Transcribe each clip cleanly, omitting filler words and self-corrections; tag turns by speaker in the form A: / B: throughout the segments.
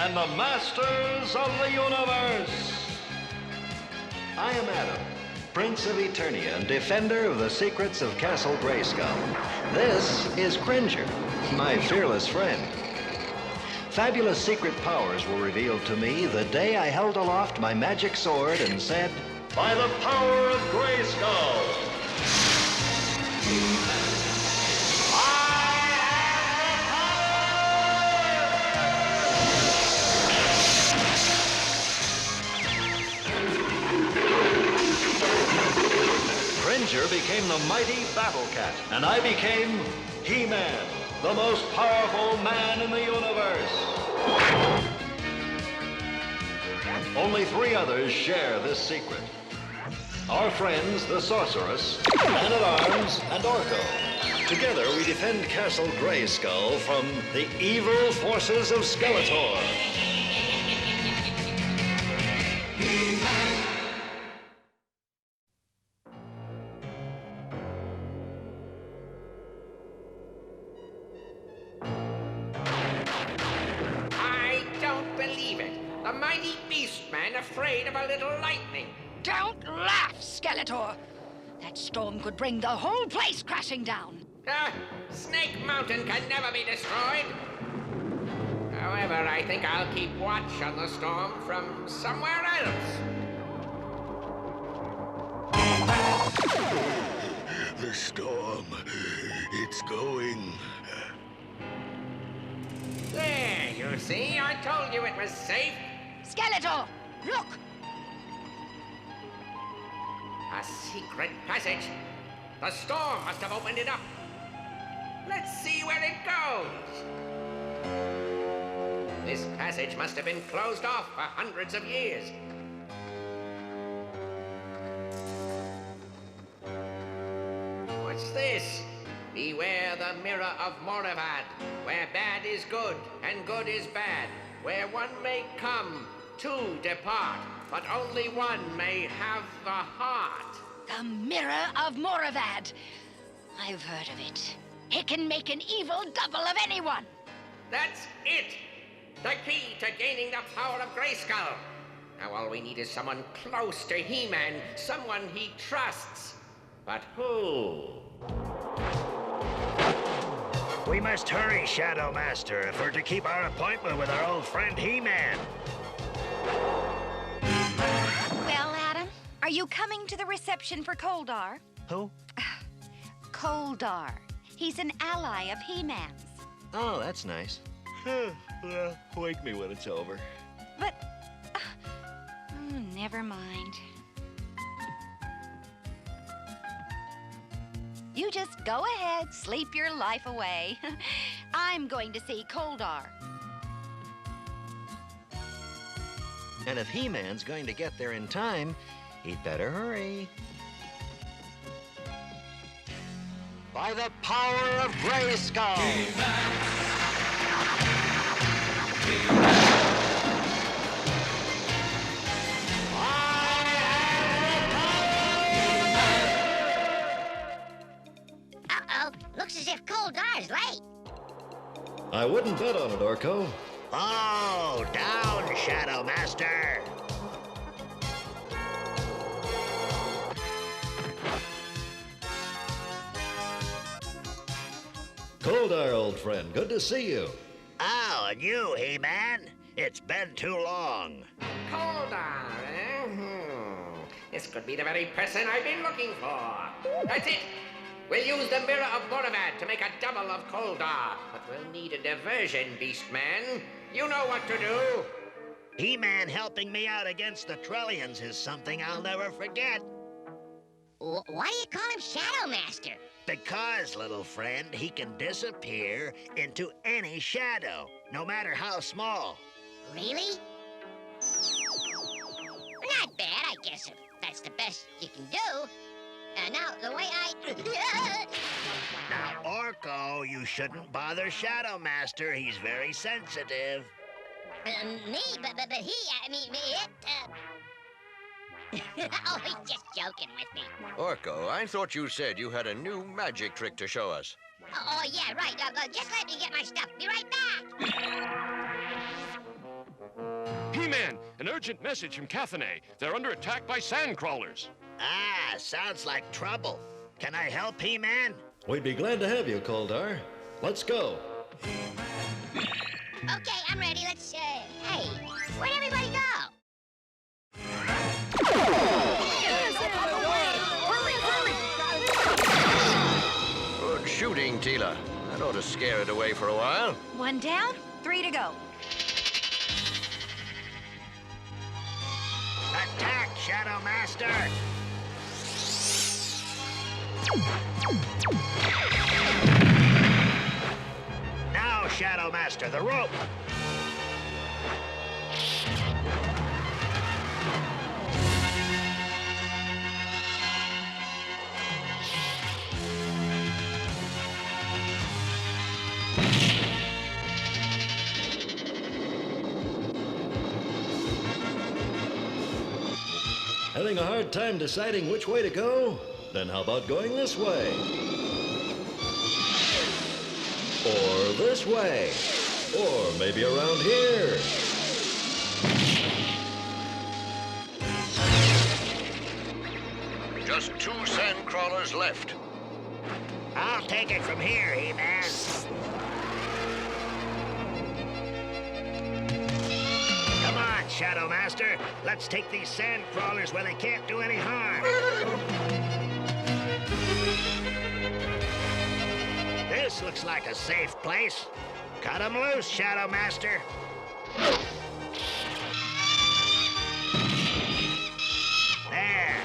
A: and the masters of the universe. I am Adam, Prince of Eternia and defender of the secrets of Castle Grayskull. This is Cringer, my fearless friend. Fabulous secret powers were revealed to me the day I held aloft my magic sword and said, "By the power of Grayskull, Cringer became the mighty Battle Cat, and I became He-Man, the most powerful man in the universe. Only 3 others share this secret. Our friends, the Sorceress, Man-at-Arms, and Orko. Together, we defend Castle Grayskull from the evil forces of Skeletor.
B: A mighty beast man afraid of a little lightning.
C: Don't laugh, Skeletor. That storm could bring the whole place crashing down.
B: Snake Mountain can never be destroyed. However, I think I'll keep watch on the storm from somewhere else.
D: The storm, it's going.
B: There, you see, I told you it was safe.
C: Skeletor, look!
B: A secret passage. The storm must have opened it up. Let's see where it goes. This passage must have been closed off for hundreds of years. What's this? Beware the mirror of Moravad, where bad is good and good is bad, where one may come, 2 depart, but only one may have the heart.
C: The mirror of Moravad. I've heard of it. It can make an evil double of anyone.
B: That's it! The key to gaining the power of Grayskull. Now all we need is someone close to He-Man, someone he trusts. But who?
E: We must hurry, Shadow Master, if we're to keep our appointment with our old friend He-Man.
F: Well, Adam, are you coming to the reception for Koldar?
E: Who?
F: Koldar. He's an ally of He-Man's.
A: Oh, that's nice.
E: Well, wake me when it's over.
F: But... never mind. You just go ahead, sleep your life away. I'm going to see Koldar.
A: And if He-Man's going to get there in time, he'd better hurry. By the power of Grayskull!
G: Uh-oh, looks as if Koldar's late.
A: I wouldn't bet on it, Orko.
E: Oh, down, Shadow Master!
A: Koldar, old friend, good to see you.
E: Oh, and you, He-Man. It's been too long.
B: Koldar, eh? This could be the very person I've been looking for. That's it. We'll use the mirror of Moravad to make a double of Koldar. But we'll need a diversion, Beastman. You know what to do.
E: He-Man helping me out against the Trillions is something I'll never forget.
G: Why do you call him Shadow Master?
E: Because, little friend, he can disappear into any shadow, no matter how small.
G: Really? Not bad, I guess, if that's the best you can do. Now, the way I...
E: Now, Orko, you shouldn't bother Shadow Master. He's very sensitive.
G: Me? But he, I mean, it, Oh, he's just joking with me.
H: Orko, I thought you said you had a new magic trick to show us.
G: Oh yeah, right. Just let me get my stuff. Be right back.
I: An urgent message from Cathane. They're under attack by sand crawlers.
E: Ah, sounds like trouble. Can I help, He-Man?
A: We'd be glad to have you, Koldar. Let's go.
G: Okay, I'm ready. Let's, hey, where'd everybody go?
H: Good shooting, Teela. That ought to scare it away for a while.
F: 1 down, 3 to go.
E: Attack, Shadow Master! Now, Shadow Master, the rope!
A: Having a hard time deciding which way to go? Then how about going this way? Or this way? Or maybe around here?
H: Just 2 sand crawlers left.
E: I'll take it from here, He-Man. Come on, Shadow Master. Let's take these sand crawlers where they can't do any harm. This looks like a safe place. Cut 'em loose, Shadow Master. There.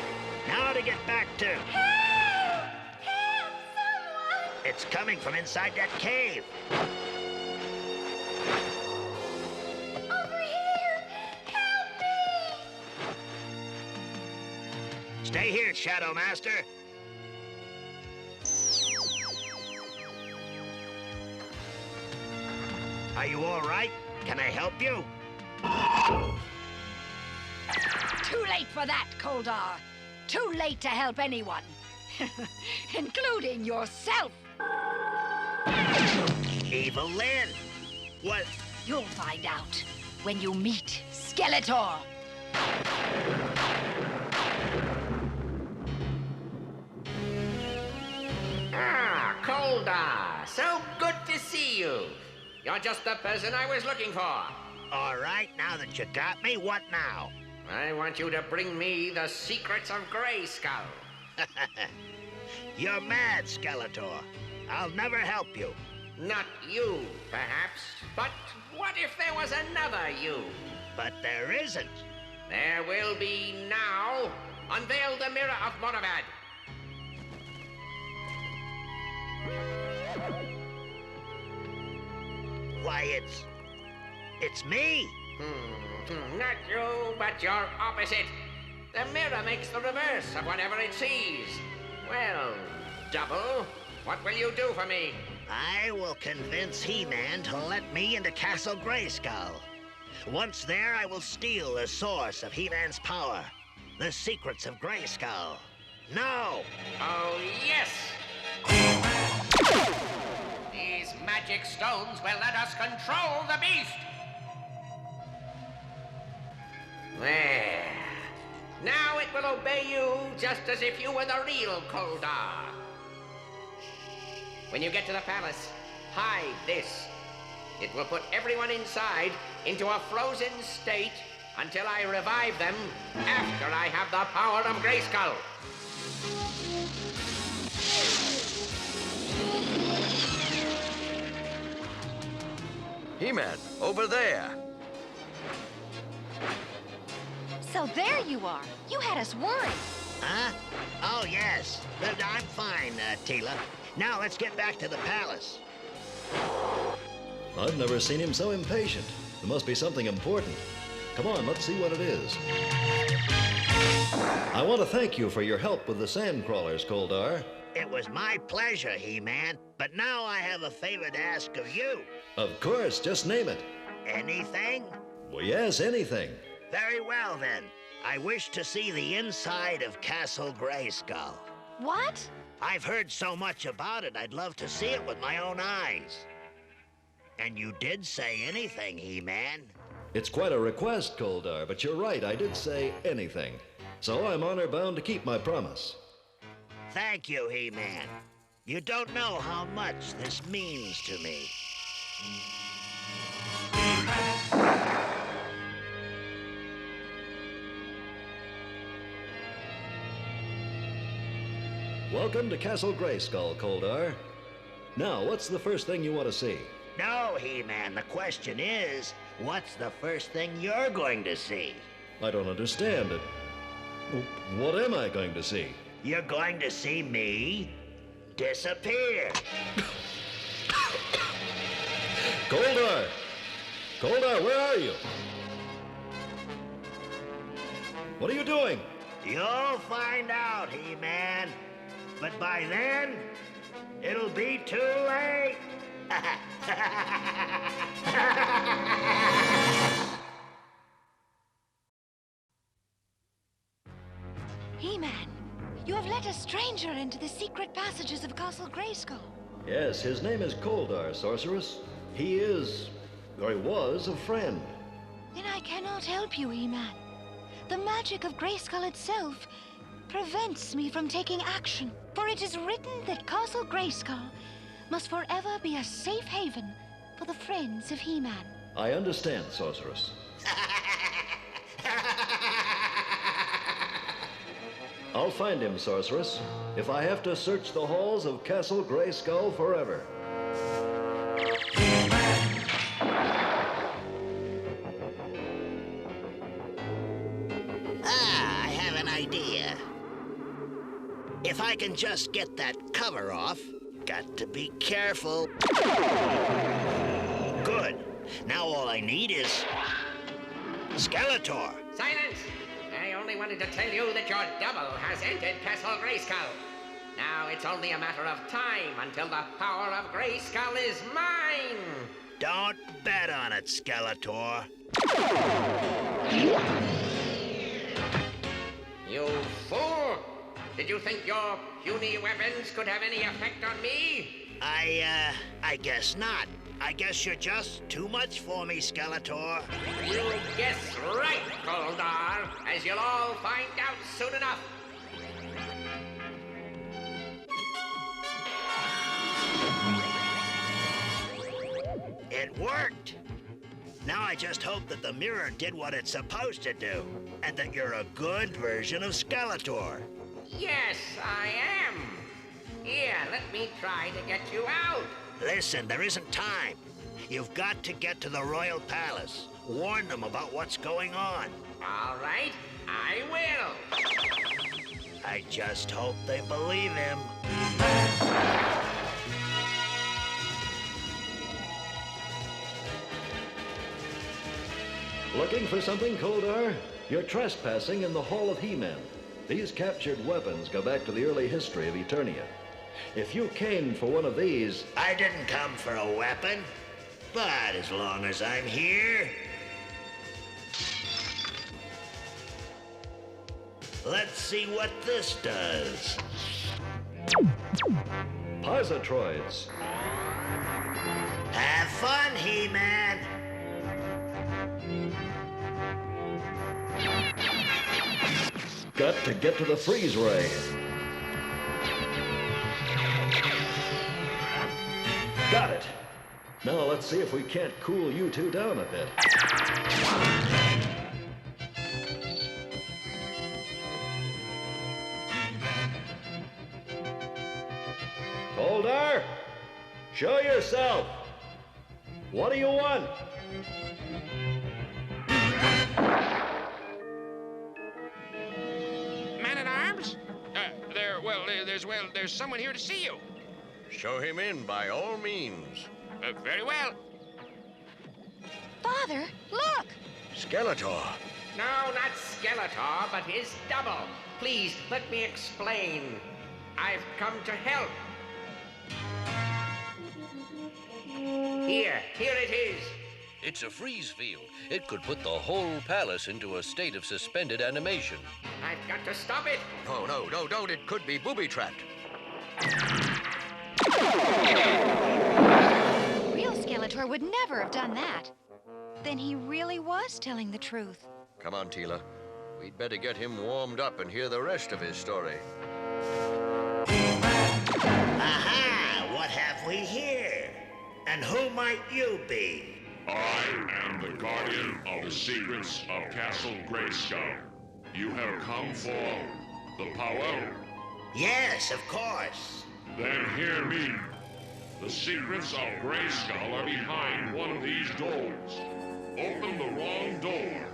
E: Now to get back to...
G: Help! Help! Someone!
E: It's coming from inside that cave.
G: Over here! Help me!
E: Stay here, Shadow Master. Are you all right? Can I help you?
C: Too late for that, Koldar. Too late to help anyone. Including yourself.
E: Evil Lynn. What?
C: You'll find out when you meet Skeletor.
B: Ah, Koldar. So good to see you. You're just the person I was looking for.
E: All right, now that you got me, what now?
B: I want you to bring me the secrets of Grayskull.
E: You're mad, Skeletor. I'll never help you.
B: Not you, perhaps, but what if there was another you?
E: But there isn't.
B: There will be now. Unveil the mirror of Monovad.
E: Why, it's me.
B: Not you, but your opposite. The mirror makes the reverse of whatever it sees. Well, Double, what will you do for me?
E: I will convince He-Man to let me into Castle Grayskull. Once there, I will steal the source of He-Man's power, the secrets of Grayskull. No!
B: Oh, yes! These magic stones will let us control the beast! There. Now it will obey you just as if you were the real Koldar. When you get to the palace, hide this. It will put everyone inside into a frozen state until I revive them after I have the power of Grayskull.
H: He-Man, over there.
F: So there you are. You had us worried.
E: Huh? Oh, yes. But I'm fine, Teela. Now let's get back to the palace.
A: I've never seen him so impatient. There must be something important. Come on, let's see what it is. I want to thank you for your help with the sand crawlers, Koldar.
E: It was my pleasure, He-Man. But now I have a favor to ask of you.
A: Of course, just name it.
E: Anything?
A: Well, yes, anything.
E: Very well, then. I wish to see the inside of Castle Grayskull.
F: What?
E: I've heard so much about it, I'd love to see it with my own eyes. And you did say anything, He-Man.
A: It's quite a request, Koldar, but you're right, I did say anything. So I'm honor-bound to keep my promise.
E: Thank you, He-Man. You don't know how much this means to me.
A: Welcome to Castle Grayskull, Koldar. Now, what's the first thing you want to see?
E: No, He-Man, the question is, what's the first thing you're going to see?
A: I don't understand it. What am I going to see?
E: You're going to see me disappear.
A: Koldar! Koldar, where are you? What are you doing?
E: You'll find out, He-Man. But by then, it'll be too late.
F: He-Man, you have let a stranger into the secret passages of Castle Grayskull.
A: Yes, his name is Koldar, Sorceress. He is, or he was, a friend.
F: Then I cannot help you, He-Man. The magic of Grayskull itself prevents me from taking action. For it is written that Castle Grayskull must forever be a safe haven for the friends of He-Man.
A: I understand, Sorceress. I'll find him, Sorceress, if I have to search the halls of Castle Grayskull forever.
E: I have an idea. If I can just get that cover off, got to be careful. Good. Now all I need is Skeletor.
B: Silence! I only wanted to tell you that your double has entered Castle Grayskull. Now it's only a matter of time until the power of Grayskull is mine!
E: Don't bet on it, Skeletor.
B: You fool! Did you think your puny weapons could have any effect on me?
E: I guess not. I guess you're just too much for me, Skeletor.
B: You guess right, Koldar, as you'll all find out soon enough.
E: It worked. Now I just hope that the mirror did what it's supposed to do, and that you're a good version of Skeletor.
B: Yes, I am. Here, let me try to get you out.
E: Listen, there isn't time. You've got to get to the Royal Palace. Warn them about what's going on.
B: All right, I will.
E: I just hope they believe him.
A: Looking for something, Koldar? You're trespassing in the Hall of He-Man. These captured weapons go back to the early history of Eternia. If you came for one of these...
E: I didn't come for a weapon, but as long as I'm here... Let's see what this does.
A: Positroids.
E: Have fun, He-Man.
A: Got to get to the freeze ray. Got it. Now let's see if we can't cool you two down a bit. Koldar, show yourself. What do you want?
I: Man-at-arms? There's someone here to see you.
H: Show him in by all means.
I: Very well.
F: Father, look!
H: Skeletor.
B: No, not Skeletor, but his double. Please, let me explain. I've come to help. Here it is.
H: It's a freeze field. It could put the whole palace into a state of suspended animation.
B: I've got to stop it.
H: No, don't. It could be booby-trapped.
F: Real Skeletor would never have done that. Then he really was telling the truth.
H: Come on, Teela. We'd better get him warmed up and hear the rest of his story.
E: Aha! What have we here? And who might you be?
I: I am the guardian of the secrets of Castle Grayskull. You have come for the power?
E: Yes, of course.
I: Then hear me. The secrets of Grayskull are behind one of these doors. Open the wrong door,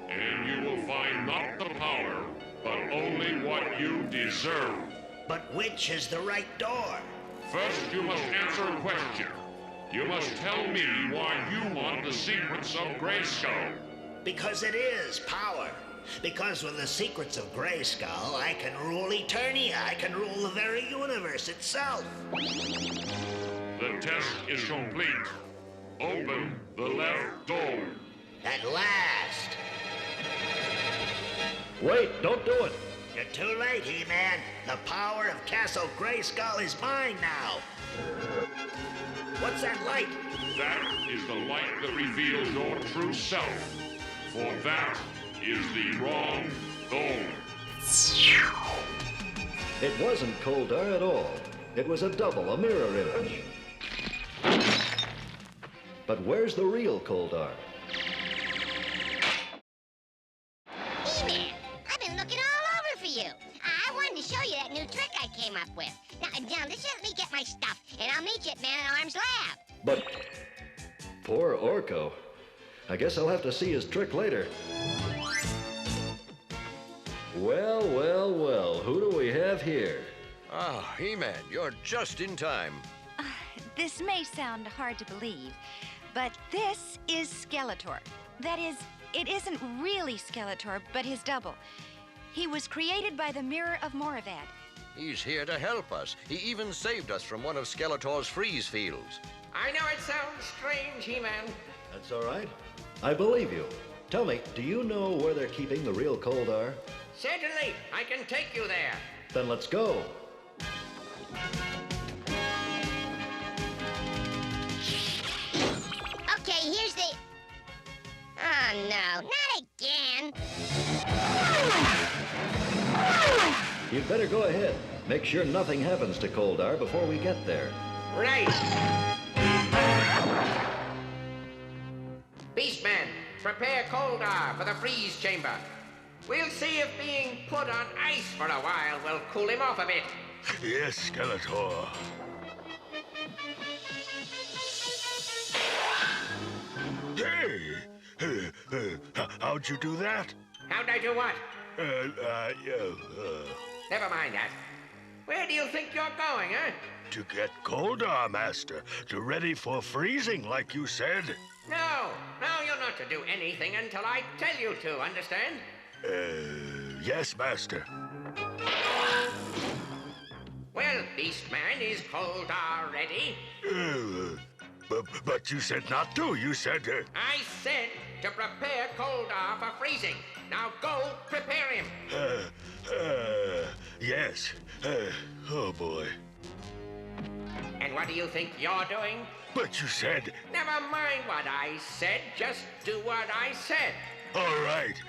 I: and you will find not the power, but only what you deserve.
E: But which is the right door?
I: First, you must answer a question. You must tell me why you want the secrets of Grayskull.
E: Because it is power. Because with the secrets of Grayskull, I can rule Eternia. I can rule the very universe itself.
I: The test is complete. Open the left door.
E: At last.
A: Wait, don't do it.
E: You're too late, He-Man. The power of Castle Grayskull is mine now. What's that light?
I: That is the light that reveals your true self. For that is the wrong door.
A: It wasn't Koldar at all. It was a double, a mirror image. But where's the real Koldar?
G: He-Man, I've been looking all over for you. I wanted to show you that new trick I came up with. Now just let me get my stuff, and I'll meet you at Man-at-Arms Lab.
A: But poor Orko. I guess I'll have to see his trick later. Well, well, well, who do we have here?
H: Ah, He-Man, you're just in time.
F: This may sound hard to believe, but this is Skeletor. That is, it isn't really Skeletor, but his double. He was created by the Mirror of Moravad.
H: He's here to help us. He even saved us from one of Skeletor's freeze fields.
B: I know it sounds strange, He-Man.
A: That's all right. I believe you. Tell me, do you know where they're keeping the real Koldar?
B: Certainly, I can take you there.
A: Then let's go.
G: Okay, here's the... Oh, no, not again.
A: You'd better go ahead. Make sure nothing happens to Koldar before we get there.
B: Right. Beastman, prepare Koldar for the freeze chamber. We'll see if being put on ice for a while will cool him off a bit.
D: Yes, Skeletor. Hey! How'd you do that?
B: How'd I do what?
D: Yeah.
B: Never mind that. Where do you think you're going, huh?
D: To get Koldar, Master. To ready for freezing, like you said.
B: No, you're not to do anything until I tell you to, understand?
D: Yes, Master.
B: Well, Beastman, is Koldar ready?
D: But you said not to. You said...
B: I said to prepare Koldar for freezing. Now go prepare him.
D: Yes. Oh, boy.
B: And what do you think you're doing?
D: But you said...
B: Never mind what I said. Just do what I said.
D: All right.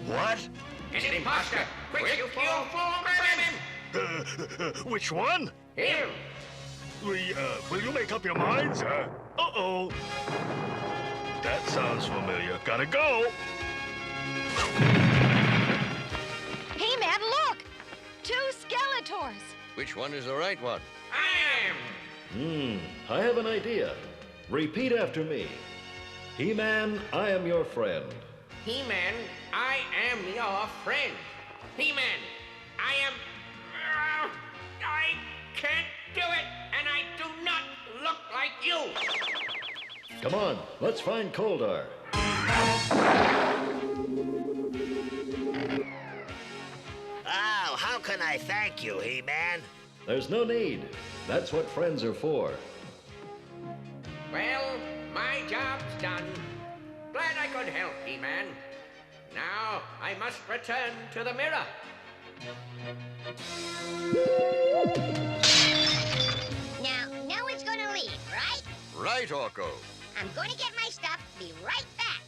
D: What?
B: It's an imposter. Quick, you fool, grab him.
D: Which one?
B: Him.
D: Will you make up your minds? Uh-oh. That sounds familiar. Gotta go.
F: He-Man, look! 2 Skeletors!
H: Which one is the right one?
B: I am.
A: I have an idea. Repeat after me. He-Man, I am your friend.
B: He-Man, I am your friend. He-Man, I am... I can't do it, and I do not look like you.
A: Come on, let's find Koldar.
E: Oh, how can I thank you, He-Man?
A: There's no need. That's what friends are for.
B: Well, my job's done. Glad I could help, He-Man. Now, I must return to the mirror.
G: Now, no one's gonna leave, right?
H: Right, Orko.
G: I'm going to get my stuff. Be right back.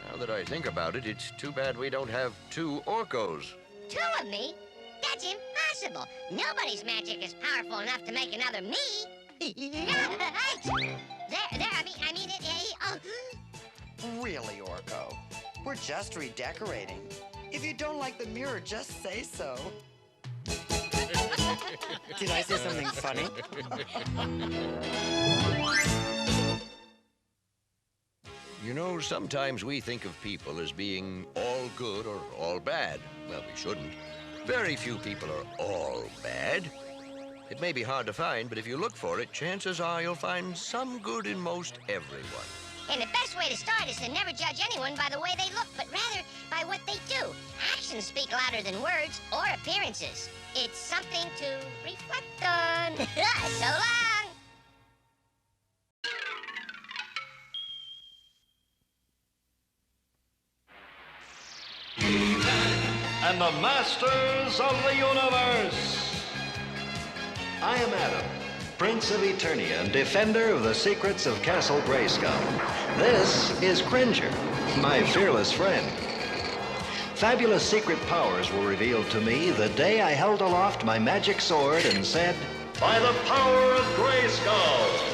H: Now that I think about it, it's too bad we don't have 2 Orkos.
G: 2 of me? That's impossible. Nobody's magic is powerful enough to make another me. I mean it.
J: Really, Orko? We're just redecorating. If you don't like the mirror, just say so. Did I say something funny?
H: You know, sometimes we think of people as being all good or all bad. Well, we shouldn't. Very few people are all bad. It may be hard to find, but if you look for it, chances are you'll find some good in most everyone.
G: And the best way to start is to never judge anyone by the way they look, but rather by what they do. Actions speak louder than words or appearances. It's something to reflect on. So long!
A: And the masters of the universe. I am Adam, Prince of Eternia and defender of the secrets of Castle Grayskull. This is Cringer, my fearless friend. Fabulous secret powers were revealed to me the day I held aloft my magic sword and said, "By the power of Grayskull!"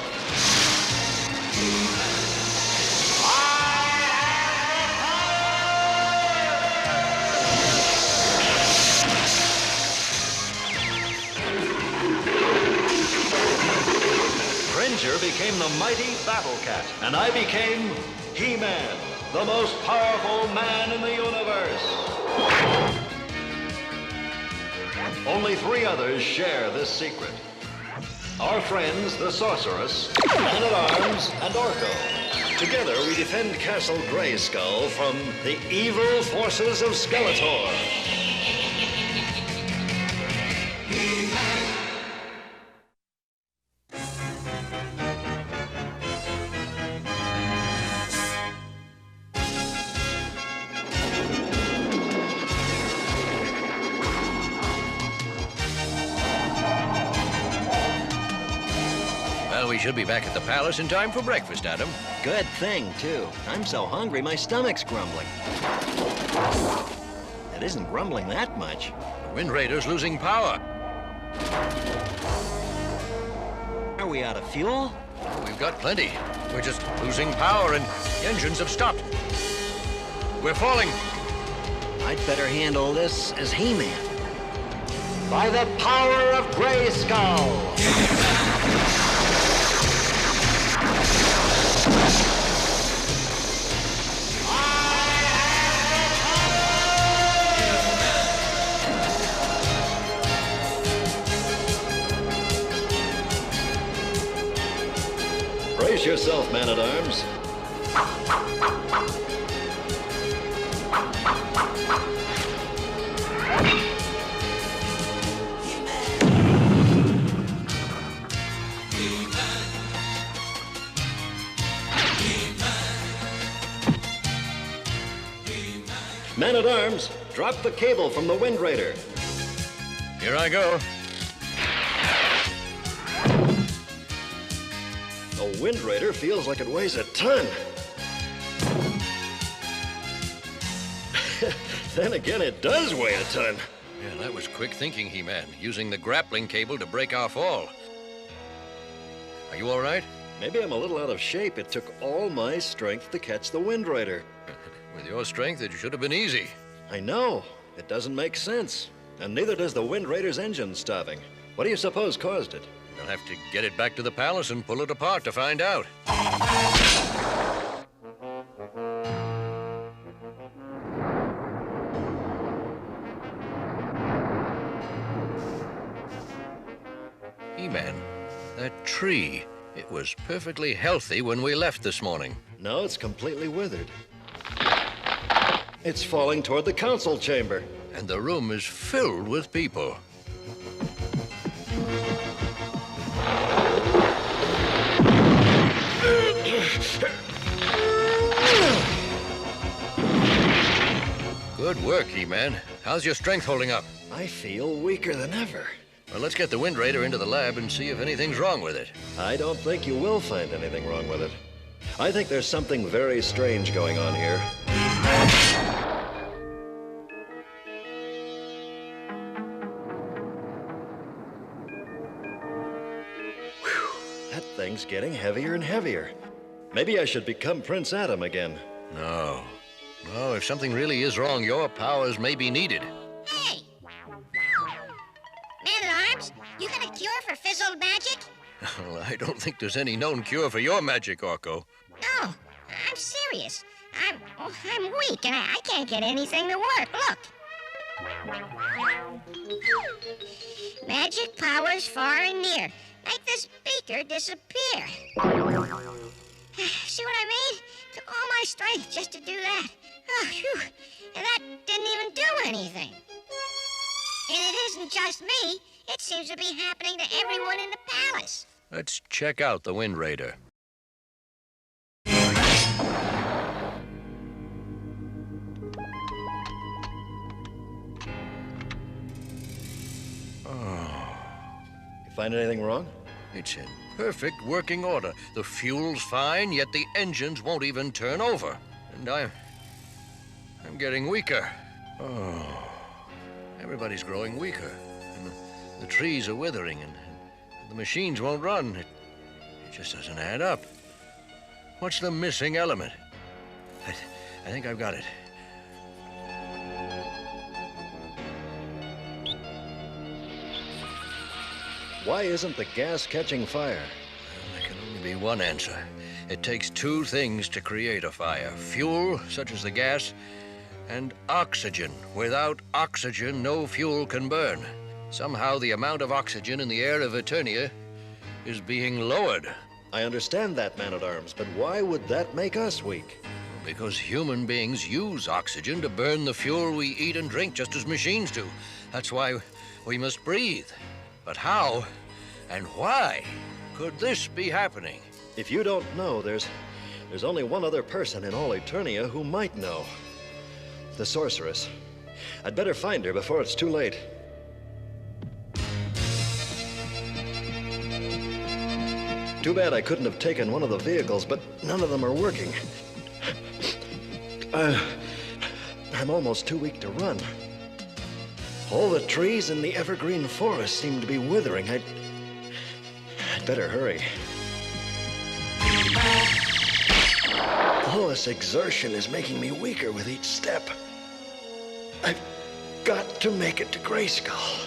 A: Cringer became the mighty Battle Cat, and I became He-Man, the most powerful man in the universe. Only 3 others share this secret. Our friends, the Sorceress, Man-at-Arms, and Orko. Together, we defend Castle Grayskull from the evil forces of Skeletor.
H: We should be back at the palace in time for breakfast, Adam.
A: Good thing, too. I'm so hungry, my stomach's grumbling. It isn't grumbling that much.
H: The Wind Raider's losing power.
A: Are we out of fuel?
H: We've got plenty. We're just losing power and the engines have stopped. We're falling.
A: I'd better handle this as He-Man. By the power of Grayskull! Brace yourself, Man-at-Arms. Man-at-Arms, drop the cable from the Wind Raider.
H: Here I go.
A: The Wind Raider feels like it weighs a ton. Then again, it does weigh a ton.
H: Yeah, that was quick thinking, He-Man, using the grappling cable to break our fall. Are you all right?
A: Maybe I'm a little out of shape. It took all my strength to catch the Wind Raider.
H: With your strength, it should have been easy.
A: I know. It doesn't make sense. And neither does the Wind Raider's engine stopping. What do you suppose caused it?
H: We'll have to get it back to the palace and pull it apart to find out. He-Man, that tree, it was perfectly healthy when we left this morning.
A: No, it's completely withered. It's falling toward the council chamber.
H: And the room is filled with people. Good work, He-Man. How's your strength holding up?
A: I feel weaker than ever.
H: Well, let's get the Wind Raider into the lab and see if anything's wrong with it.
A: I don't think you will find anything wrong with it. I think there's something very strange going on here. Whew, that thing's getting heavier and heavier. Maybe I should become Prince Adam again.
H: No. No, if something really is wrong, your powers may be needed.
G: Hey! Man-at-Arms, you got a cure for fizzled magic?
H: Well, I don't think there's any known cure for your magic, Orko.
G: No, I'm serious. I'm weak and I can't get anything to work. Look. Magic powers far and near. Make this beaker disappear. See what I mean? Took all my strength just to do that. Oh, phew. And that didn't even do anything. And it isn't just me. It seems to be happening to everyone in the palace.
H: Let's check out the Wind Raider.
A: You find anything wrong?
H: It's in perfect working order. The fuel's fine, yet the engines won't even turn over. And I'm getting weaker. Oh, everybody's growing weaker. And the trees are withering, and the machines won't run. It just doesn't add up. What's the missing element? I think I've got it.
A: Why isn't the gas catching fire?
H: Well, there can only be one answer. It takes two things to create a fire. Fuel, such as the gas, and oxygen. Without oxygen, no fuel can burn. Somehow the amount of oxygen in the air of Eternia is being lowered.
A: I understand that, Man-at-Arms, but why would that make us weak?
H: Because human beings use oxygen to burn the fuel we eat and drink, just as machines do. That's why we must breathe. But how and why could this be happening?
A: If you don't know, there's only one other person in all Eternia who might know. The Sorceress. I'd better find her before it's too late. Too bad I couldn't have taken one of the vehicles, but none of them are working. I'm almost too weak to run. All the trees in the evergreen forest seem to be withering. I'd better hurry. All this exertion is making me weaker with each step. I've got to make it to Grayskull.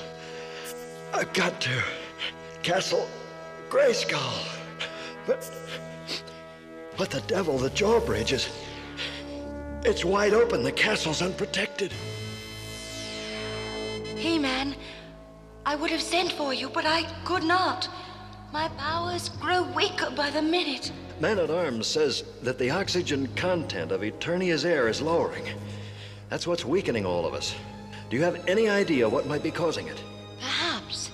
A: I've got to Castle Grayskull. But the devil, the drawbridge is... It's wide open. The castle's unprotected.
F: He-Man, I would have sent for you, but I could not. My powers grow weaker by the minute.
A: Man-at-Arms says that the oxygen content of Eternia's air is lowering. That's what's weakening all of us. Do you have any idea what might be causing it?
F: Perhaps.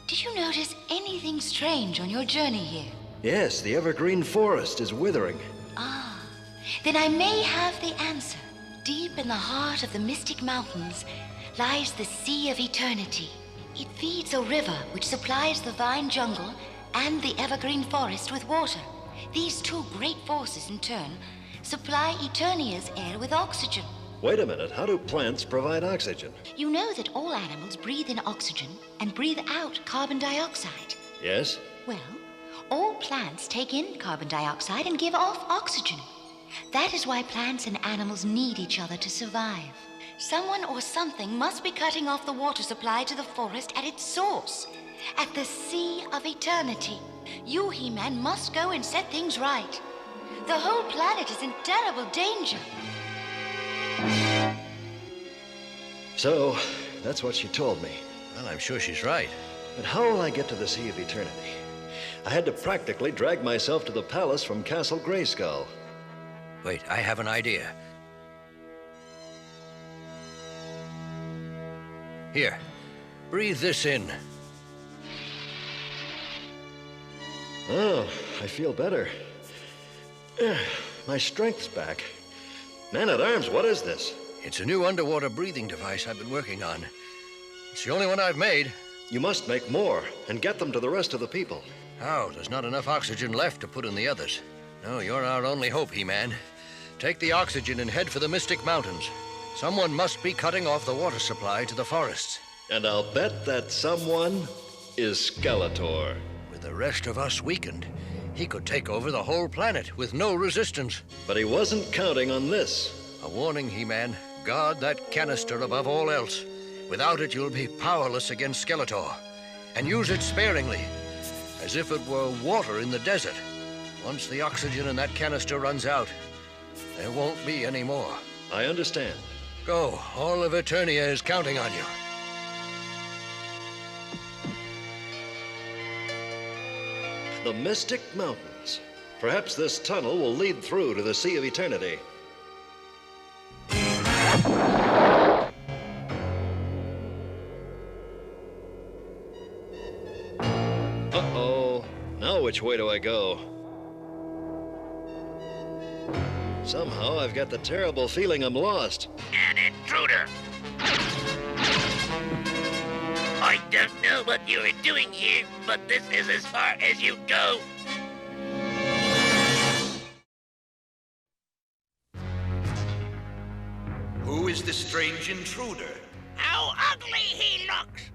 F: Did you notice anything strange on your journey here?
A: Yes, the evergreen forest is withering.
F: Ah, then I may have the answer. Deep in the heart of the mystic mountains lies the Sea of Eternity. It feeds a river which supplies the vine jungle and the evergreen forest with water. These two great forces, in turn, supply Eternia's air with oxygen.
A: Wait a minute, how do plants provide oxygen?
F: You know that all animals breathe in oxygen and breathe out carbon dioxide.
A: Yes?
F: Well, all plants take in carbon dioxide and give off oxygen. That is why plants and animals need each other to survive. Someone or something must be cutting off the water supply to the forest at its source, at the Sea of Eternity. You, He-Man, must go and set things right. The whole planet is in terrible danger.
A: So, that's what she told me.
H: Well, I'm sure she's right.
A: But how will I get to the Sea of Eternity? I had to practically drag myself to the palace from Castle Grayskull.
H: Wait, I have an idea. Here, breathe this in.
A: Oh, I feel better. My strength's back. Man-at-Arms, what is this?
H: It's a new underwater breathing device I've been working on. It's the only one I've made.
A: You must make more and get them to the rest of the people.
H: How? There's not enough oxygen left to put in the others. No, you're our only hope, He-Man. Take the oxygen and head for the Mystic Mountains. Someone must be cutting off the water supply to the forests.
A: And I'll bet that someone is Skeletor.
H: With the rest of us weakened, he could take over the whole planet with no resistance.
A: But he wasn't counting on this.
H: A warning, He-Man. Guard that canister above all else. Without it, you'll be powerless against Skeletor. And use it sparingly, as if it were water in the desert. Once the oxygen in that canister runs out, there won't be any more.
A: I understand.
H: Go. All of Eternia is counting on you.
A: The Mystic Mountains. Perhaps this tunnel will lead through to the Sea of Eternity. Uh-oh. Now which way do I go? Somehow I've got the terrible feeling I'm lost.
E: An intruder! I don't know what you are doing here, but this is as far as you go.
K: Who is this strange intruder?
B: How ugly he looks!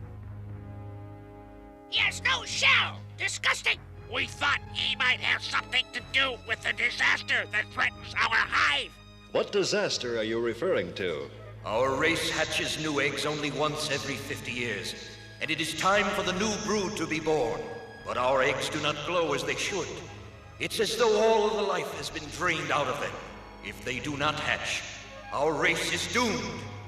B: He has no shell! Disgusting! We thought he might have something to do with the disaster that threatens our hive.
A: What disaster are you referring to?
K: Our race hatches new eggs only once every 50 years, and it is time for the new brood to be born. But our eggs do not glow as they should. It's as though all of the life has been drained out of them. If they do not hatch, our race is doomed.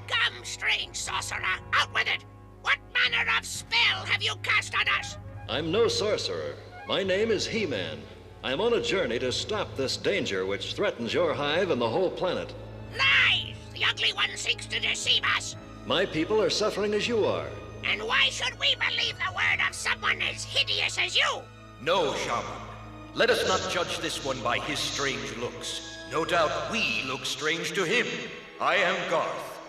B: Come, strange sorcerer, out with it! What manner of spell have you cast on us?
A: I'm no sorcerer. My name is He-Man. I'm on a journey to stop this danger which threatens your hive and the whole planet.
B: Lies! The ugly one seeks to deceive us.
A: My people are suffering as you are.
B: And why should we believe the word of someone as hideous as you?
K: No, Shaman. Let us not judge this one by his strange looks. No doubt we look strange to him. I am Garth.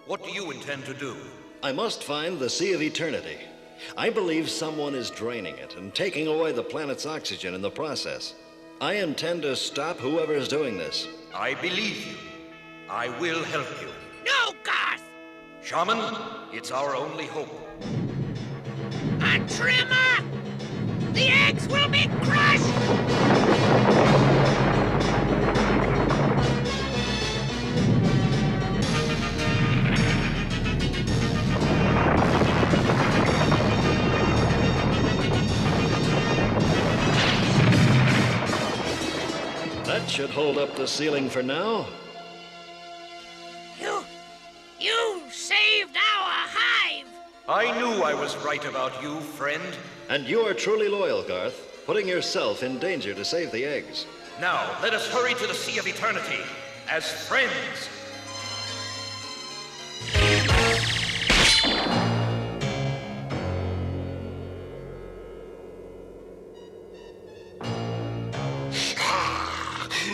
K: What do you intend to do?
A: I must find the Sea of Eternity. I believe someone is draining it and taking away the planet's oxygen in the process. I intend to stop whoever is doing this.
K: I believe you. I will help you.
B: No, Garth!
K: Shaman, it's our only hope.
B: A trimmer! The eggs will be crushed!
A: That should hold up the ceiling for now.
B: You saved our hive!
K: I knew I was right about you, friend.
A: And you are truly loyal, Garth, putting yourself in danger to save the eggs.
K: Now, let us hurry to the Sea of Eternity as friends.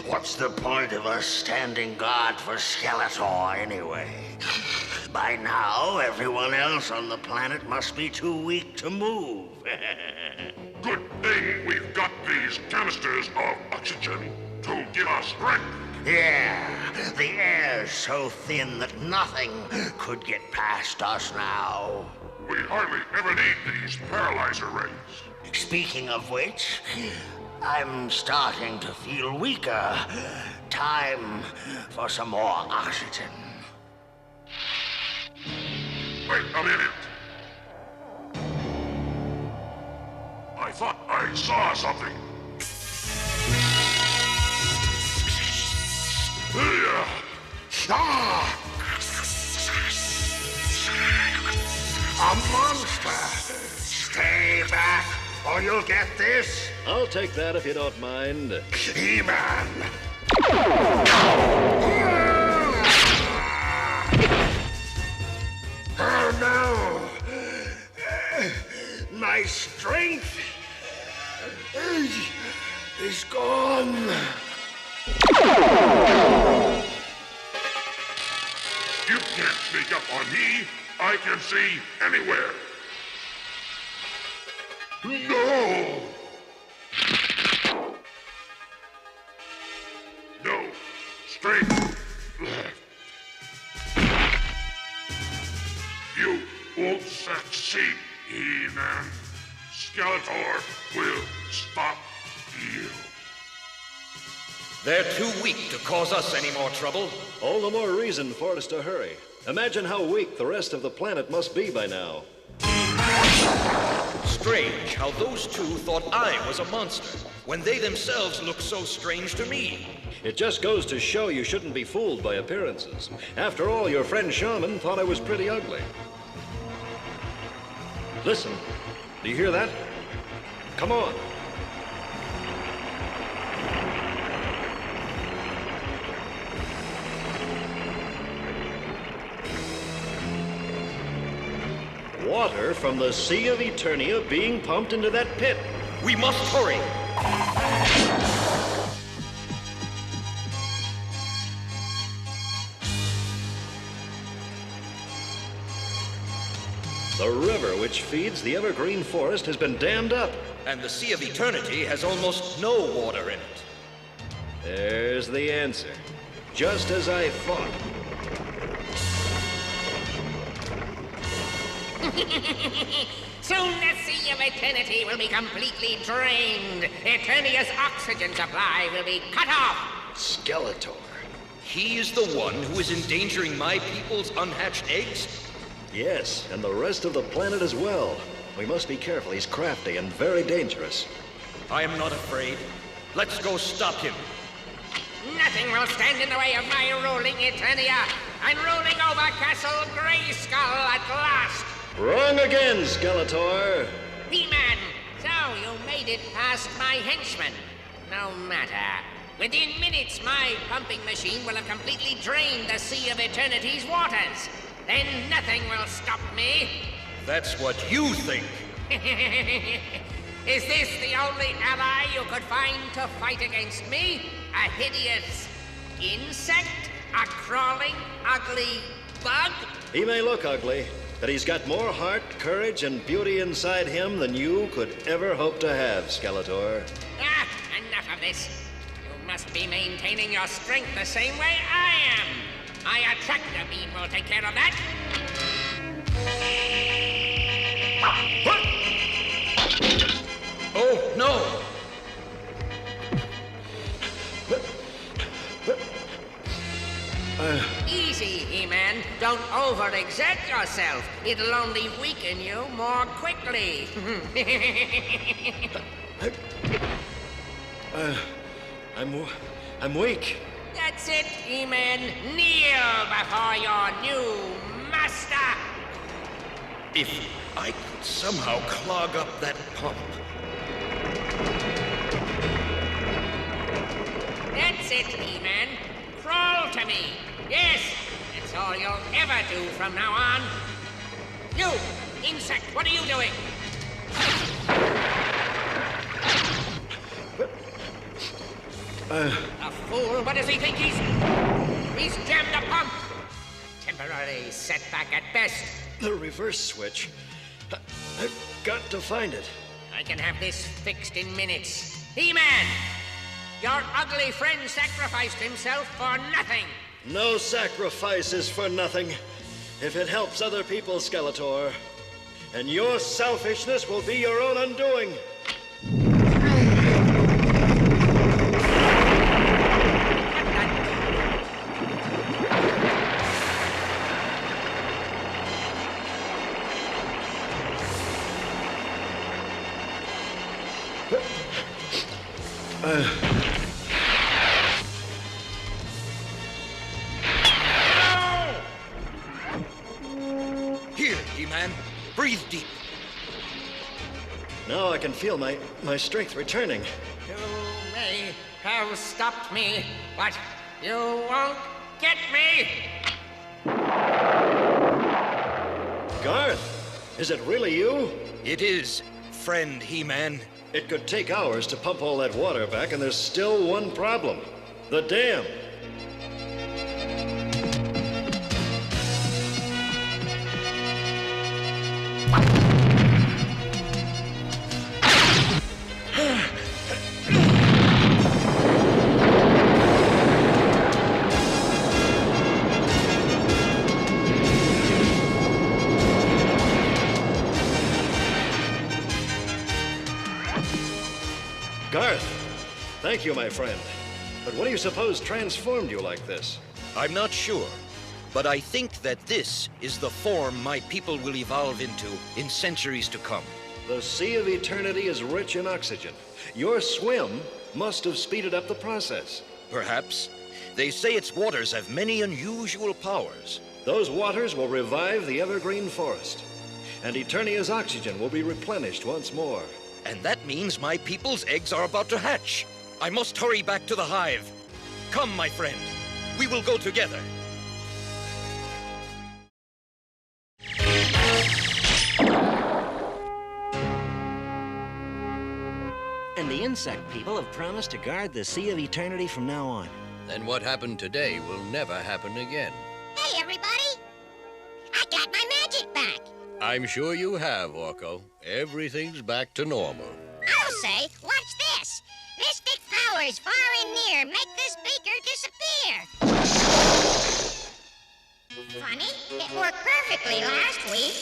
E: What's the point of us standing guard for Skeletor, anyway? By now, everyone else on the planet must be too weak to move.
I: Good thing we've got these canisters of oxygen to give us strength.
E: Yeah, the air's so thin that nothing could get past us now.
I: We hardly ever need these paralyzer rays.
E: Speaking of which, I'm starting to feel weaker. Time for some more oxygen.
I: Wait a minute. I thought I saw something.
E: A monster! Stay back, or you'll get this.
A: I'll take that if you don't mind.
E: He-Man! Oh no! My strength is gone.
I: You can't sneak up on me. I can see anywhere. No! No! Straight! Left! You won't succeed, He-Man. Skeletor will stop you.
K: They're too weak to cause us any more trouble.
A: All the more reason for us to hurry. Imagine how weak the rest of the planet must be by now.
K: Strange how those two thought I was a monster, when they themselves look so strange to me.
A: It just goes to show you shouldn't be fooled by appearances. After all, your friend Shaman thought I was pretty ugly. Listen, do you hear that? Come on. Water from the Sea of Eternia being pumped into that pit.
K: We must hurry.
A: The river which feeds the evergreen forest has been dammed up.
K: And the Sea of Eternity has almost no water in it.
A: There's the answer. Just as I thought.
B: Soon the Sea of Eternity will be completely drained. Eternia's oxygen supply will be cut off.
A: Skeletor.
K: He is the one who is endangering my people's unhatched eggs?
A: Yes, and the rest of the planet as well. We must be careful. He's crafty and very dangerous.
K: I am not afraid. Let's go stop him.
B: Nothing will stand in the way of my ruling Eternia. I'm ruling over Castle Grayskull at last.
A: Wrong again, Skeletor.
B: He-Man, so you made it past my henchmen. No matter. Within minutes, my pumping machine will have completely drained the Sea of Eternity's waters. Then nothing will stop me.
K: That's what you think.
B: Is this the only ally you could find to fight against me? A hideous insect? A crawling, ugly bug?
A: He may look ugly, but he's got more heart, courage, and beauty inside him than you could ever hope to have, Skeletor.
B: Ah, enough of this. You must be maintaining your strength the same way I am. My attractor beam will take care of that.
K: Oh, no!
B: Easy, He-Man. Don't overexert yourself. It'll only weaken you more quickly.
A: I'm weak.
B: That's it, He-Man. Kneel before your new master.
K: If I could somehow clog up that pump.
B: That's it, He-Man. Crawl to me. Yes, that's all you'll ever do from now on. You, insect, what are you doing? A fool, what does he think he's jammed a pump. Temporary setback at best.
A: The reverse switch. I've got to find it.
B: I can have this fixed in minutes. He-Man! Your ugly friend sacrificed himself for nothing.
A: No sacrifice is for nothing if it helps other people, Skeletor. And your selfishness will be your own undoing.
K: Here, He-Man. Breathe deep.
A: Now I can feel my strength returning.
B: You may have stopped me, but you won't get me.
A: Garth, is it really you?
K: It is, friend He-Man.
A: It could take hours to pump all that water back, and there's still one problem. The dam. Thank you, my friend. But what do you suppose transformed you like this?
K: I'm not sure, but I think that this is the form my people will evolve into in centuries to come.
A: The Sea of Eternity is rich in oxygen. Your swim must have speeded up the process.
K: Perhaps. They say its waters have many unusual powers.
A: Those waters will revive the evergreen forest, and Eternia's oxygen will be replenished once more.
K: And that means my people's eggs are about to hatch. I must hurry back to the hive. Come, my friend. We will go together.
L: And the insect people have promised to guard the Sea of Eternity from now on.
H: Then what happened today will never happen again.
G: Hey, everybody! I got my magic back.
H: I'm sure you have, Orko. Everything's back to normal.
G: I'll say, watch this. Mystic powers far and near make this beaker disappear. Funny, it worked perfectly last week.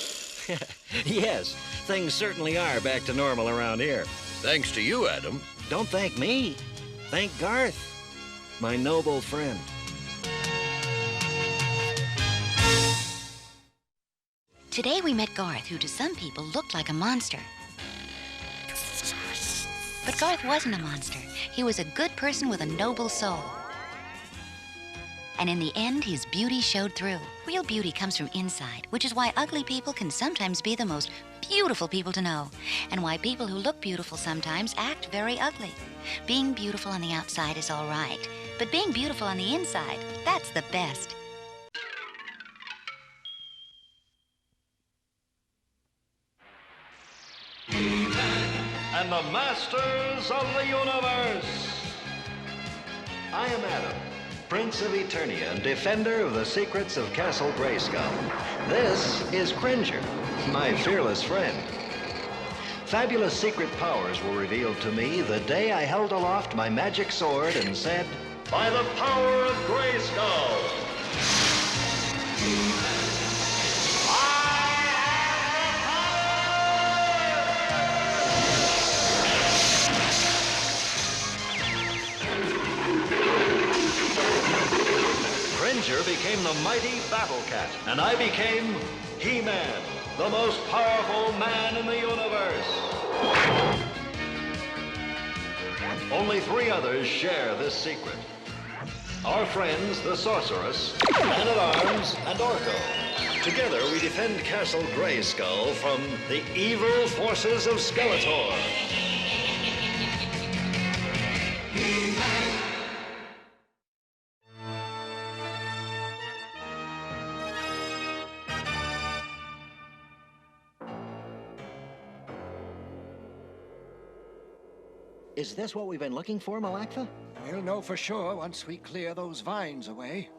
L: Yes, things certainly are back to normal around here.
H: Thanks to you, Adam.
L: Don't thank me. Thank Garth, my noble friend.
F: Today we met Garth, who to some people looked like a monster. But Garth wasn't a monster. He was a good person with a noble soul. And in the end, his beauty showed through. Real beauty comes from inside, which is why ugly people can sometimes be the most beautiful people to know, and why people who look beautiful sometimes act very ugly. Being beautiful on the outside is all right, but being beautiful on the inside, that's the best.
A: And the masters of the universe. I am Adam, Prince of Eternia and defender of the secrets of Castle Grayskull. This is Cringer, my fearless friend. Fabulous secret powers were revealed to me the day I held aloft my magic sword and said, "By the power of Grayskull!" Cringer became the mighty Battle Cat, and I became He-Man, the most powerful man in the universe. Only 3 others share this secret. Our friends, the Sorceress, Man-at-Arms, and Orko. Together, we defend Castle Grayskull from the evil forces of Skeletor.
L: Is this what we've been looking for, Malactha?
M: We'll know for sure once we clear those vines away.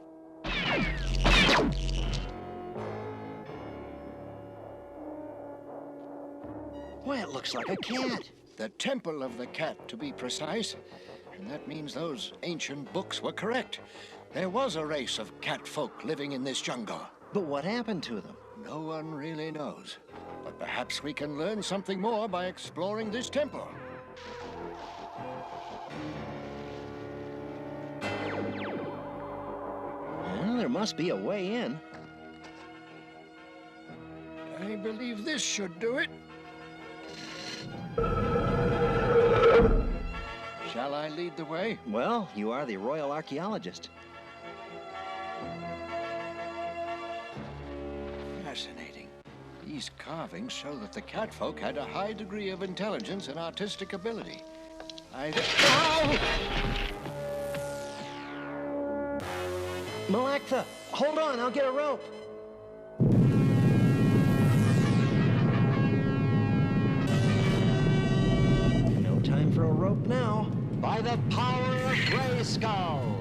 L: Why, it looks like a cat.
M: The Temple of the Cat, to be precise. And that means those ancient books were correct. There was a race of cat folk living in this jungle.
L: But what happened to them?
M: No one really knows. But perhaps we can learn something more by exploring this temple.
L: Well, there must be a way in.
M: I believe this should do it. Shall I lead the way?
L: Well, you are the royal archaeologist.
M: Fascinating. These carvings show that the catfolk had a high degree of intelligence and artistic ability. Ow!
L: Malactha, hold on, I'll get a rope. No time for a rope now. By the power of Grayskull!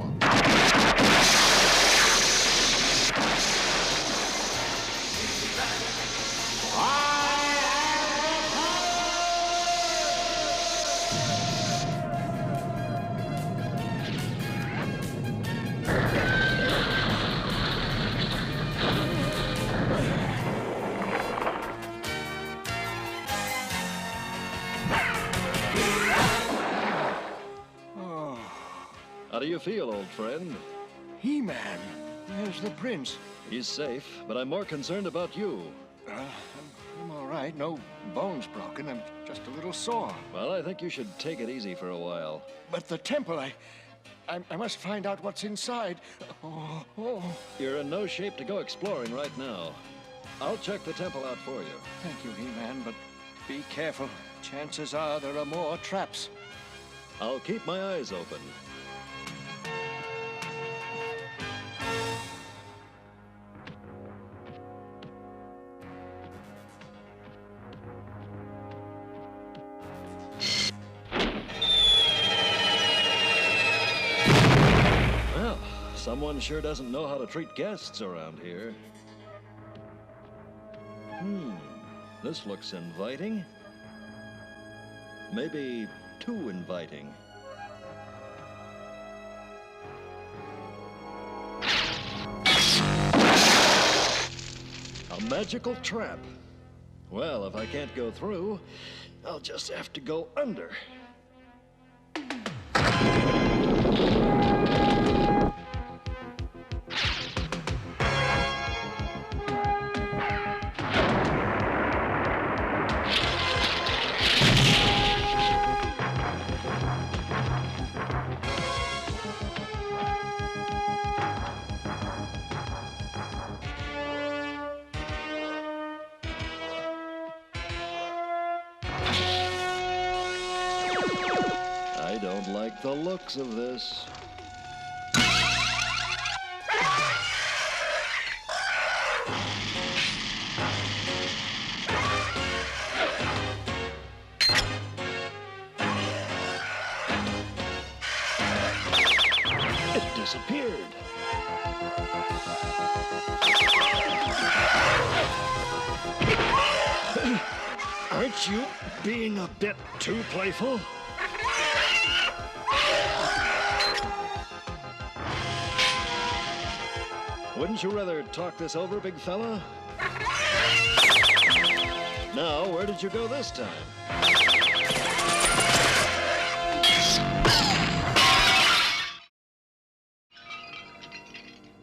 N: How do you feel, old friend?
M: He-Man, where's the prince?
N: He's safe, but I'm more concerned about you.
M: I'm all right. No bones broken. I'm just a little sore.
N: Well, I think you should take it easy for a while.
M: But the temple, I must find out what's inside. Oh.
N: You're in no shape to go exploring right now. I'll check the temple out for you.
M: Thank you, He-Man, but be careful. Chances are there are more traps.
N: I'll keep my eyes open. Well, someone sure doesn't know how to treat guests around here. This looks inviting. Maybe too inviting. A magical trap. Well, if I can't go through, I'll just have to go under. I don't like the looks of this. It disappeared. Aren't you being a bit too playful? Wouldn't you rather talk this over, big fella? Now, where did you go this time?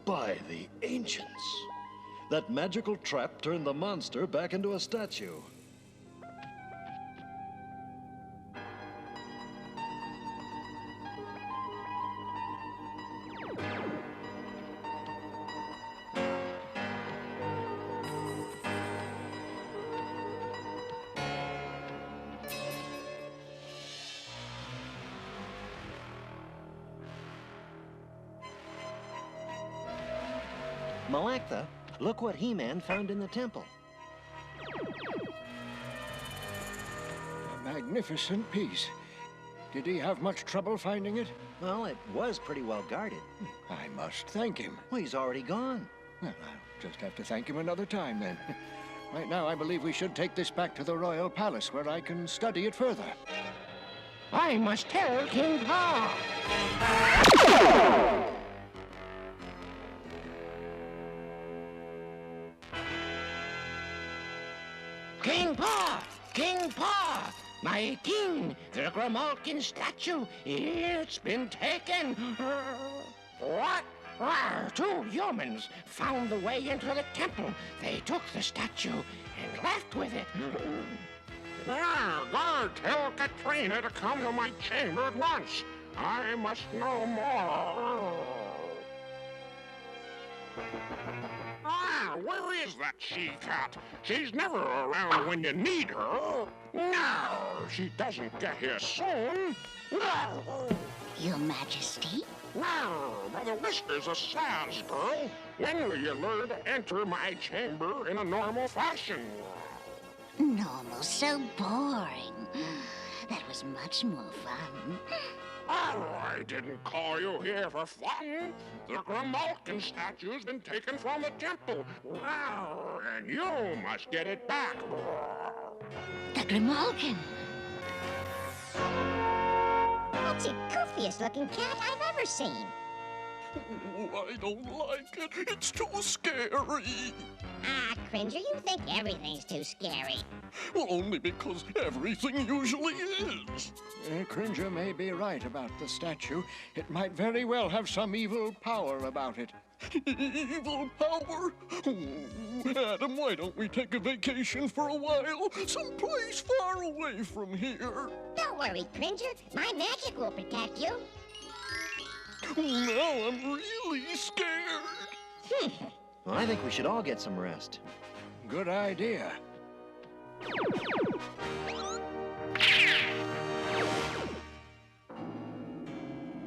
N: By the ancients! That magical trap turned the monster back into a statue.
L: Malactha, look what He-Man found in the temple.
M: A magnificent piece. Did he have much trouble finding it?
L: Well, it was pretty well guarded.
M: I must thank him.
L: Well, he's already gone.
M: Well, I'll just have to thank him another time, then. Right now, I believe we should take this back to the royal palace, where I can study it further.
B: I must tell King Pa. King Pa! King Pa! My king, the Grimalkin statue, it's been taken. What? Two humans found the way into the temple. They took the statue and left with it.
I: Go tell Katrina to come to my chamber at once. I must know more. Where is that she-cat? She's never around when you need her. No, she doesn't get here soon.
F: Your Majesty?
I: Now, Brother Whisker's a Sans girl. When will you learn to enter my chamber in a normal fashion?
F: Normal, so boring. That was much more fun.
I: Oh, I didn't call you here for fun. The Grimalkin statue's been taken from the temple. And you must get it back.
F: The Grimalkin?
G: That's the goofiest looking cat I've ever seen.
N: Oh, I don't like it. It's too scary.
G: Ah, Cringer, you think everything's too scary.
N: Well, only because everything usually is.
M: Cringer may be right about the statue. It might very well have some evil power about it.
N: Evil power? Oh, Adam, why don't we take a vacation for a while? Someplace far away from here.
G: Don't worry, Cringer. My magic will protect you.
N: Now I'm really scared.
L: Well, I think we should all get some rest.
M: Good idea.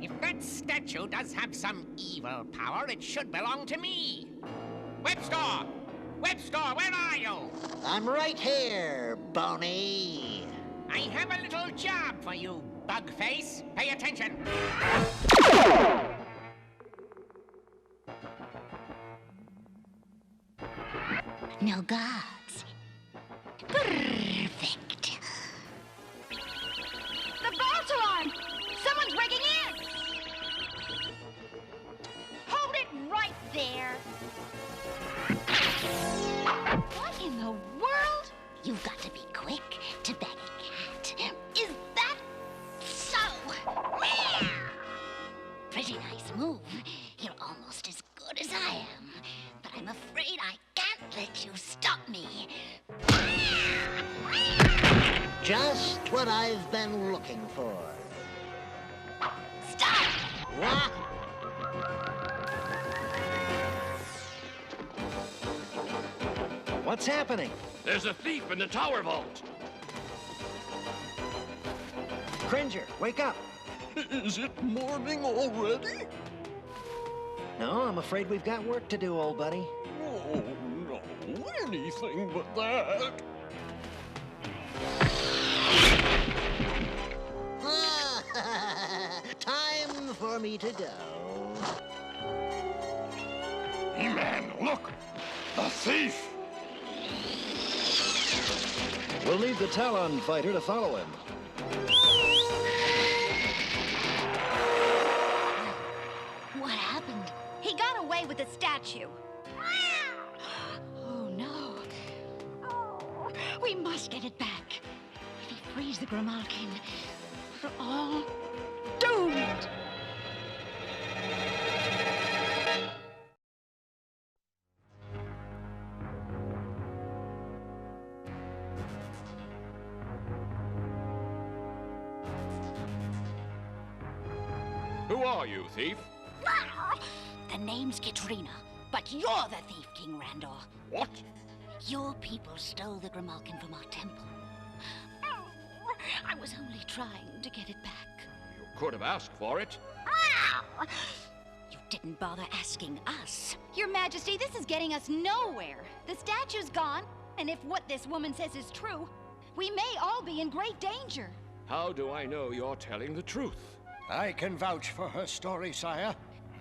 B: If that statue does have some evil power, it should belong to me. Webstore! Webstore, where are you?
E: I'm right here, Boney.
B: I have a little job for you, Bugface. Pay attention.
F: No guards. Perfect.
C: The vault alarm! Someone's breaking in! Hold it right there! What in the world?
F: You've got to be quick to bag a cat. Is that so? Pretty nice move. You're almost as good as I am. But I'm afraid I can't let you stop me.
E: Just what I've been looking for.
F: Stop!
E: What?
L: What's happening?
K: There's a thief in the tower vault.
L: Cringer, wake up!
N: Is it morning already?
L: No, I'm afraid we've got work to do, old buddy.
N: Oh, no. Anything but that.
E: Time for me to go.
D: He-Man, look! The thief!
L: We'll need the Talon fighter to follow him.
F: What happened?
C: He got away with the statue.
F: Oh, no. Oh, we must get it back. If he frees the Grimalkin, we're all doomed.
K: Who are you, thief?
F: The name's Katrina, but you're the thief, King Randor.
K: What?
F: Your people stole the Grimalkin from our temple. I was only trying to get it back.
K: You could have asked for it.
F: You didn't bother asking us.
C: Your Majesty, this is getting us nowhere. The statue's gone, and if what this woman says is true, we may all be in great danger.
K: How do I know you're telling the truth?
M: I can vouch for her story, sire.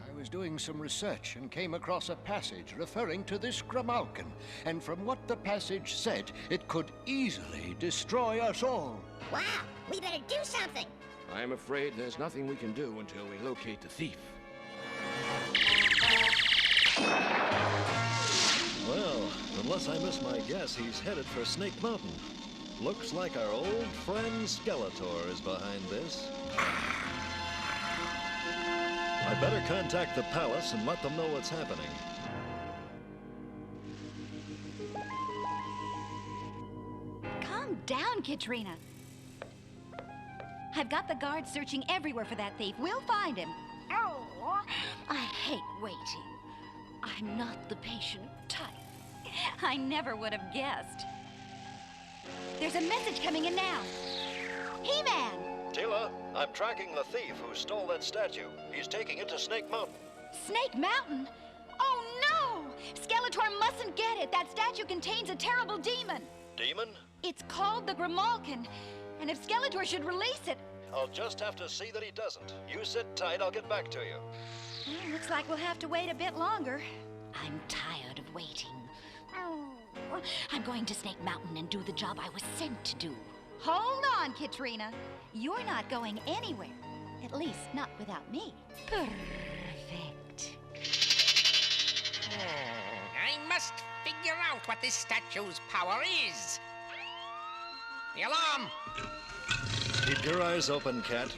M: I was doing some research and came across a passage referring to this Grimalkin. And from what the passage said, it could easily destroy us all.
G: Wow, we better do something.
K: I'm afraid there's nothing we can do until we locate the thief.
N: Well, unless I miss my guess, he's headed for Snake Mountain. Looks like our old friend Skeletor is behind this. I better contact the palace and let them know what's happening.
C: Calm down, Katrina. I've got the guards searching everywhere for that thief. We'll find him.
F: Oh, I hate waiting. I'm not the patient type.
C: I never would have guessed. There's a message coming in now. He-Man!
L: Teela, I'm tracking the thief who stole that statue. He's taking it to Snake Mountain.
C: Snake Mountain? Oh, no! Skeletor mustn't get it. That statue contains a terrible demon.
L: Demon?
C: It's called the Grimalkin. And if Skeletor should release it...
L: I'll just have to see that he doesn't. You sit tight, I'll get back to you.
C: Well, looks like we'll have to wait a bit longer.
F: I'm tired of waiting. I'm going to Snake Mountain and do the job I was sent to do.
C: Hold on, Katrina. You're not going anywhere. At least, not without me.
F: Perfect.
B: must figure out what this statue's power is. The alarm!
A: Keep your eyes open, Cat.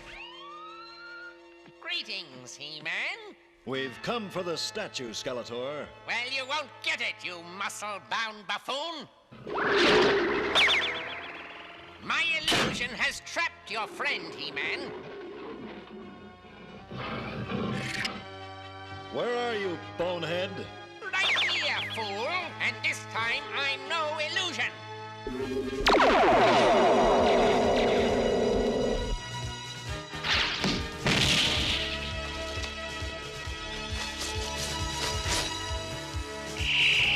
B: Greetings, He-Man.
A: We've come for the statue, Skeletor.
B: Well, you won't get it, you muscle-bound buffoon. My illusion has trapped your friend, He-Man.
A: Where are you, bonehead?
B: Right here, fool. And this time, I'm no illusion.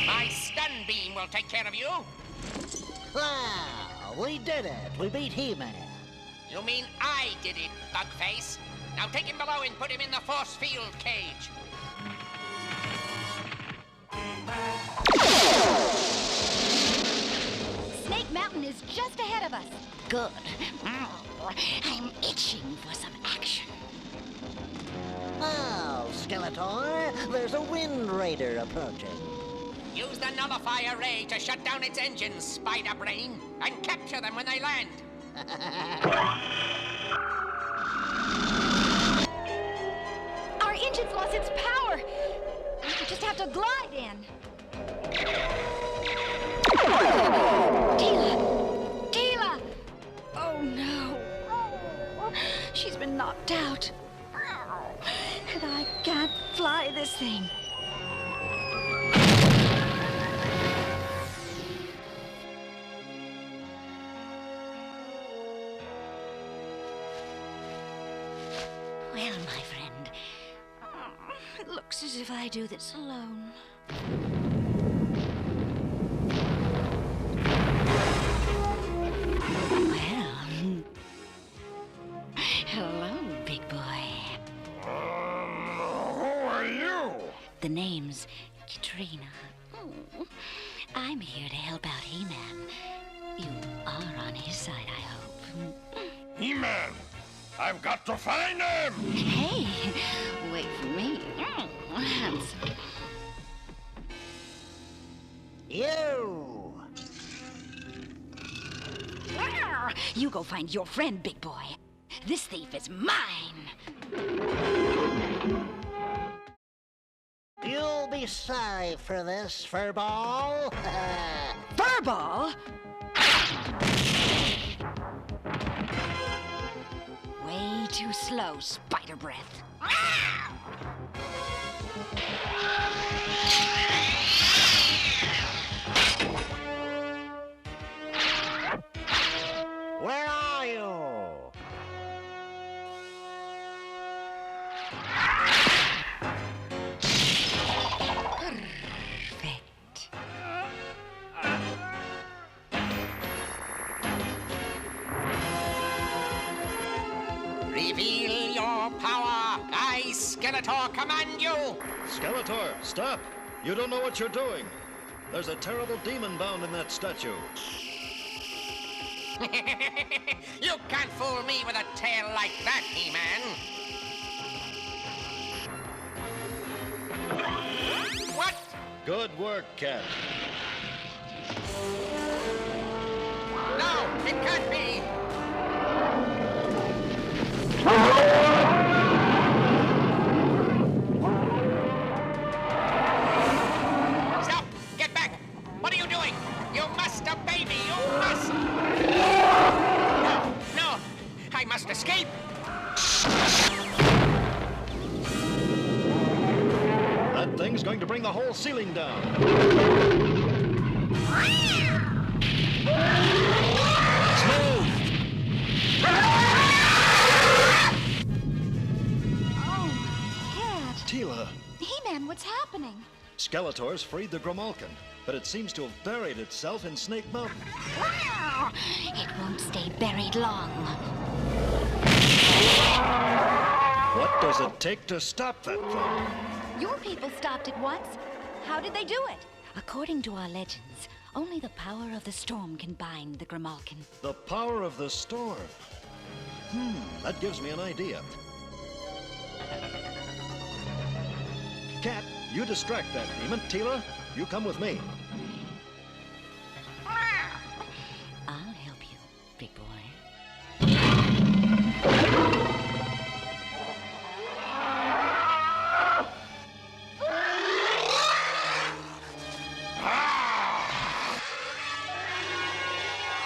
B: My stun beam will take care of you.
E: Ah, we did it. We beat He-Man.
B: You mean I did it, Bugface? Now take him below and put him in the force field cage.
F: Snake Mountain is just ahead of us. Good. I'm itching for some action.
E: Oh, Skeletor, there's a Wind Raider approaching.
B: Use the nullifier ray to shut down its engines, Spider Brain, and capture them when they land.
C: Our engine's lost its power. We just have to glide in. Teela! Teela! Oh, no. She's been knocked out. And I can't fly this thing.
F: Well, my friend, it looks as if I do this alone. Well, hello, big boy.
N: Who are you?
F: The name's Eternia. I'm here to help out He-Man. You are on his side, I hope.
N: He-Man! I've got to find him!
F: Hey, wait for me. Handsome.
E: You!
F: You go find your friend, big boy. This thief is mine.
E: You'll be sorry for this, Furball.
F: Furball? Way too slow, spider breath.
E: Where are you?
F: Perfect.
B: Reveal your power. I, Skeletor, command you.
A: Skeletor, stop! You don't know what you're doing. There's a terrible demon bound in that statue.
B: You can't fool me with a tail like that, He-Man. What?
A: Good work, Cat.
B: No, it can't be. Stop! Get back! What are you doing? You must obey me! You must! No! I must escape!
A: That thing's going to bring the whole ceiling down. Let's move!
F: Oh, my head.
A: Teela,
F: He-Man, what's happening?
A: Skeletor's freed the Grimalkin, but it seems to have buried itself in Snake Mountain.
F: It won't stay buried long.
A: What does it take to stop that thing?
F: Your people stopped it once. How did they do it? According to our legends, only the power of the storm can bind the Grimalkin.
A: The power of the storm. That gives me an idea. Cat, you distract that demon. Teela,
L: You come with me.
F: I'll help you, big boy.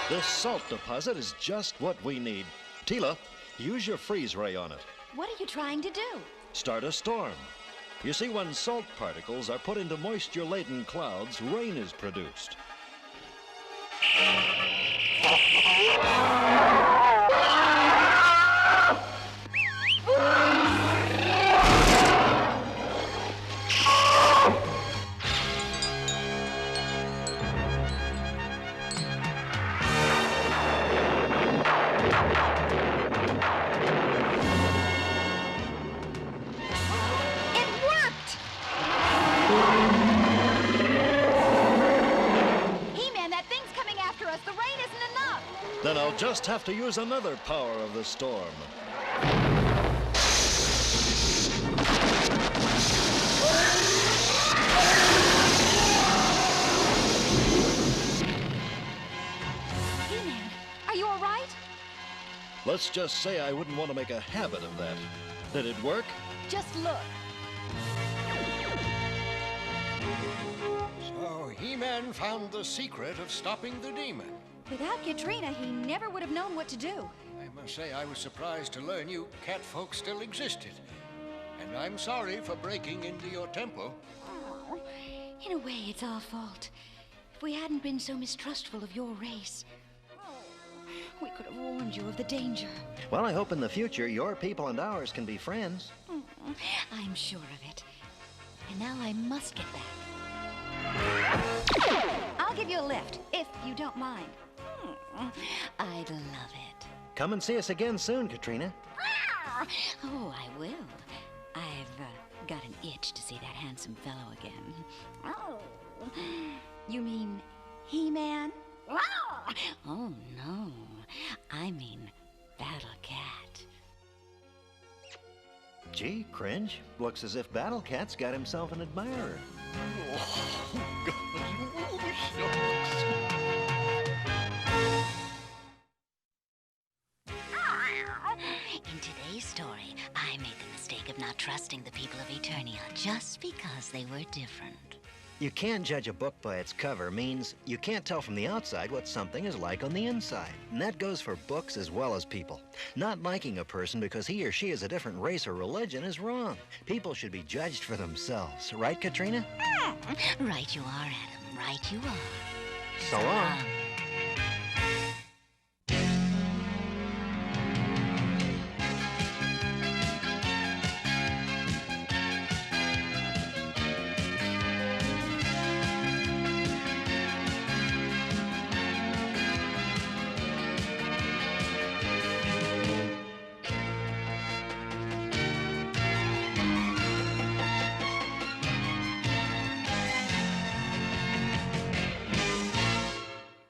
L: This salt deposit is just what we need. Teela, use your freeze ray on it.
C: What are you trying to do?
L: Start a storm. You see, when salt particles are put into moisture-laden clouds, rain is produced. Then I'll just have to use another power of the storm.
C: He-Man, are you all right?
L: Let's just say I wouldn't want to make a habit of that. Did it work?
C: Just look.
M: So He-Man found the secret of stopping the demon.
C: Without Katrina, he never would have known what to do.
M: I must say I was surprised to learn you cat folk still existed. And I'm sorry for breaking into your temple.
F: Oh, in a way, it's our fault. If we hadn't been so mistrustful of your race, we could have warned you of the danger.
L: Well, I hope in the future your people and ours can be friends.
F: I'm sure of it. And now I must get back.
C: I'll give you a lift, if you don't mind.
F: I'd love it.
L: Come and see us again soon, Katrina.
F: Oh, I will. I've got an itch to see that handsome fellow again.
C: Oh. You mean He-Man?
F: Oh, no. I mean Battle Cat.
L: Gee, Cringe. Looks as if Battle Cat's got himself an admirer.
F: In today's story, I made the mistake of not trusting the people of Eternia just because they were different.
L: You can't judge a book by its cover means you can't tell from the outside what something is like on the inside. And that goes for books as well as people. Not liking a person because he or she is a different race or religion is wrong. People should be judged for themselves. Right, Katrina?
F: Right you are, Adam. Right you are.
L: So long.